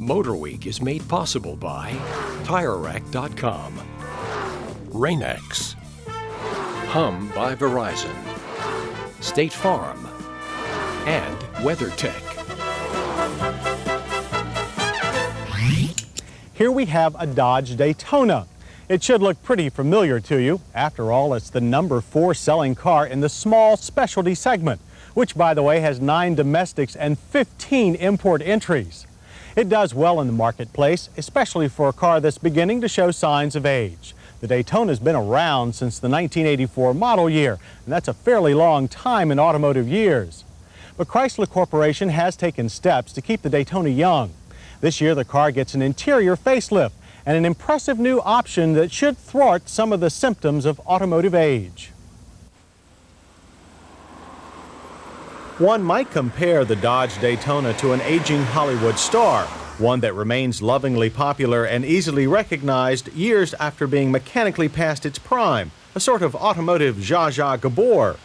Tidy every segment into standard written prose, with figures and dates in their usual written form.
MotorWeek is made possible by TireRack.com, Rain-X, Hum by Verizon, State Farm, and WeatherTech. Here we have a Dodge Daytona. It should look pretty familiar to you. After all, it's the number 4 selling car in the small specialty segment, which, by the way, has 9 domestics and 15 import entries. It does well in the marketplace, especially for a car that's beginning to show signs of age. The Daytona's been around since the 1984 model year, and that's a fairly long time in automotive years. But Chrysler Corporation has taken steps to keep the Daytona young. This year, the car gets an interior facelift and an impressive new option that should thwart some of the symptoms of automotive age. One might compare the Dodge Daytona to an aging Hollywood star, one that remains lovingly popular and easily recognized years after being mechanically past its prime, a sort of automotive Zsa Zsa Gabor.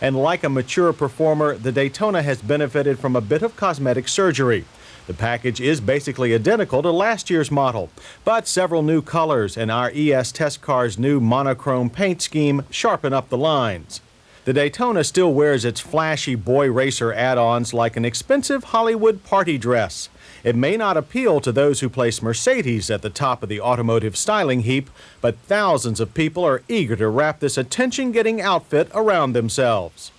And like a mature performer, the Daytona has benefited from a bit of cosmetic surgery. The package is basically identical to last year's model, but several new colors and our ES test car's new monochrome paint scheme sharpen up the lines. The Daytona still wears its flashy boy racer add-ons like an expensive Hollywood party dress. It may not appeal to those who place Mercedes at the top of the automotive styling heap, but thousands of people are eager to wrap this attention-getting outfit around themselves.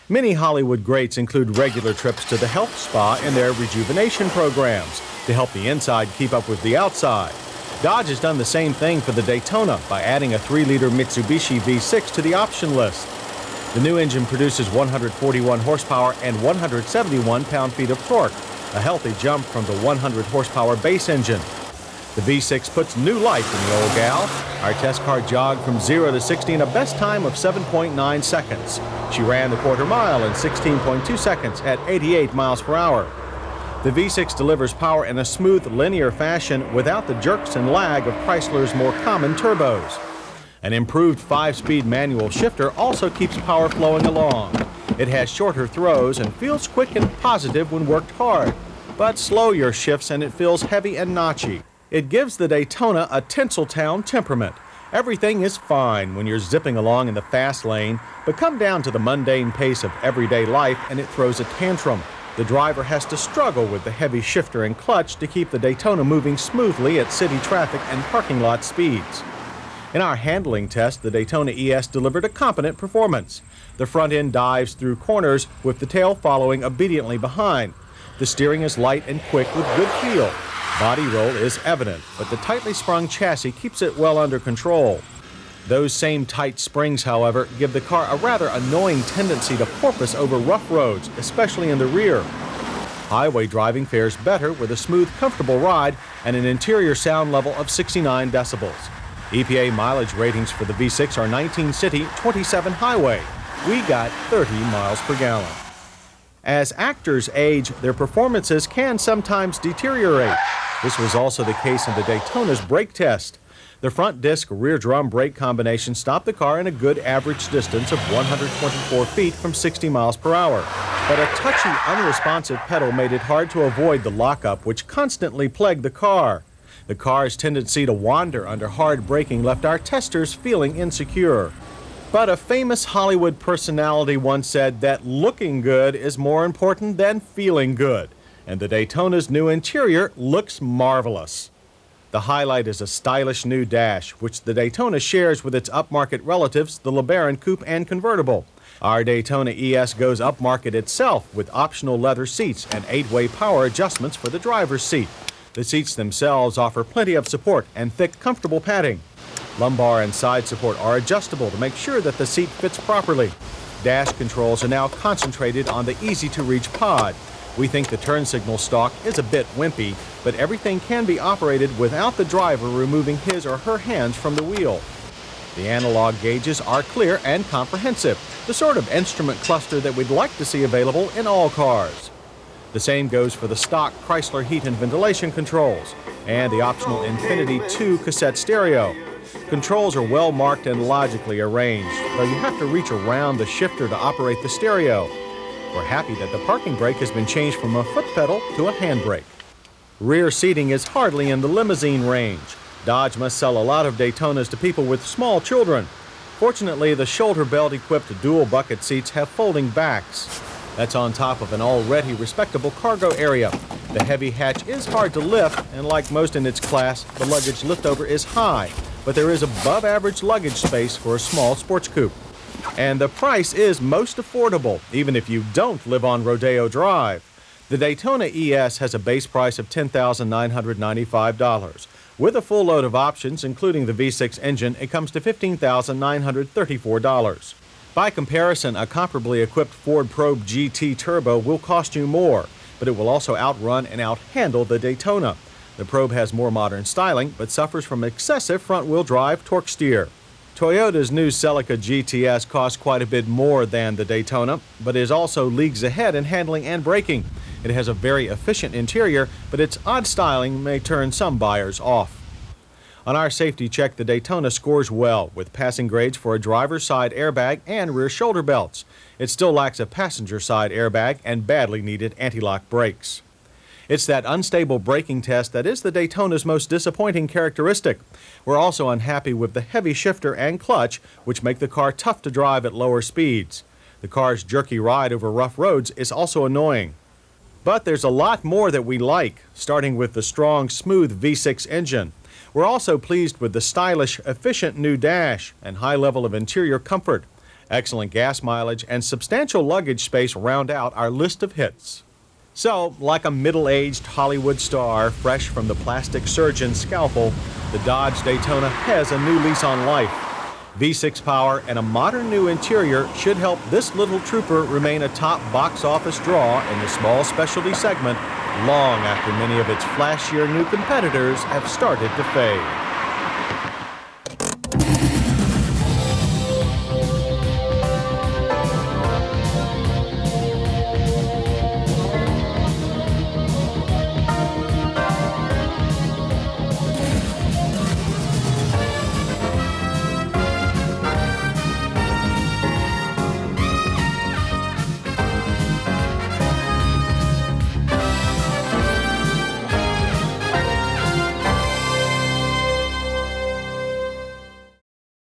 Many Hollywood greats include regular trips to the health spa in their rejuvenation programs to help the inside keep up with the outside. Dodge has done the same thing for the Daytona by adding a 3-liter Mitsubishi V6 to the option list. The new engine produces 141 horsepower and 171 pound-feet of torque, a healthy jump from the 100 horsepower base engine. The V6 puts new life in the old gal. Our test car jogged from 0 to 60 in a best time of 7.9 seconds. She ran the quarter mile in 16.2 seconds at 88 miles per hour. The V6 delivers power in a smooth, linear fashion without the jerks and lag of Chrysler's more common turbos. An improved 5-speed manual shifter also keeps power flowing along. It has shorter throws and feels quick and positive when worked hard, but slow your shifts and it feels heavy and notchy. It gives the Daytona a Tinseltown temperament. Everything is fine when you're zipping along in the fast lane, but come down to the mundane pace of everyday life and it throws a tantrum. The driver has to struggle with the heavy shifter and clutch to keep the Daytona moving smoothly at city traffic and parking lot speeds. In our handling test, the Daytona ES delivered a competent performance. The front end dives through corners with the tail following obediently behind. The steering is light and quick with good feel. Body roll is evident, but the tightly sprung chassis keeps it well under control. Those same tight springs, however, give the car a rather annoying tendency to porpoise over rough roads, especially in the rear. Highway driving fares better with a smooth, comfortable ride and an interior sound level of 69 decibels. EPA mileage ratings for the V6 are 19 city, 27 highway. We got 30 miles per gallon. As actors age, their performances can sometimes deteriorate. This was also the case in the Daytona's brake test. The front disc rear drum brake combination stopped the car in a good average distance of 124 feet from 60 miles per hour. But a touchy, unresponsive pedal made it hard to avoid the lockup which constantly plagued the car. The car's tendency to wander under hard braking left our testers feeling insecure. But a famous Hollywood personality once said that looking good is more important than feeling good, and the Daytona's new interior looks marvelous. The highlight is a stylish new dash, which the Daytona shares with its upmarket relatives, the LeBaron Coupe and convertible. Our Daytona ES goes upmarket itself with optional leather seats and 8-way power adjustments for the driver's seat. The seats themselves offer plenty of support and thick, comfortable padding. Lumbar and side support are adjustable to make sure that the seat fits properly. Dash controls are now concentrated on the easy-to-reach pod. We think the turn signal stalk is a bit wimpy, but everything can be operated without the driver removing his or her hands from the wheel. The analog gauges are clear and comprehensive, the sort of instrument cluster that we'd like to see available in all cars. The same goes for the stock Chrysler heat and ventilation controls and the optional Infinity 2 cassette stereo. Controls are well marked and logically arranged, though you have to reach around the shifter to operate the stereo. We're happy that the parking brake has been changed from a foot pedal to a handbrake. Rear seating is hardly in the limousine range. Dodge must sell a lot of Daytonas to people with small children. Fortunately, the shoulder belt-equipped dual bucket seats have folding backs. That's on top of an already respectable cargo area. The heavy hatch is hard to lift, and like most in its class, the luggage liftover is high, but there is above-average luggage space for a small sports coupe. And the price is most affordable, even if you don't live on Rodeo Drive. The Daytona ES has a base price of $10,995. With a full load of options, including the V6 engine, it comes to $15,934. By comparison, a comparably equipped Ford Probe GT Turbo will cost you more, but it will also outrun and outhandle the Daytona. The Probe has more modern styling, but suffers from excessive front-wheel drive torque steer. Toyota's new Celica GTS costs quite a bit more than the Daytona, but is also leagues ahead in handling and braking. It has a very efficient interior, but its odd styling may turn some buyers off. On our safety check, the Daytona scores well, with passing grades for a driver's side airbag and rear shoulder belts. It still lacks a passenger side airbag and badly needed anti-lock brakes. It's that unstable braking test that is the Daytona's most disappointing characteristic. We're also unhappy with the heavy shifter and clutch, which make the car tough to drive at lower speeds. The car's jerky ride over rough roads is also annoying. But there's a lot more that we like, starting with the strong, smooth V6 engine. We're also pleased with the stylish, efficient new dash and high level of interior comfort. Excellent gas mileage and substantial luggage space round out our list of hits. So, like a middle-aged Hollywood star fresh from the plastic surgeon's scalpel, the Dodge Daytona has a new lease on life. V6 power and a modern new interior should help this little trooper remain a top box office draw in the small specialty segment long after many of its flashier new competitors have started to fade.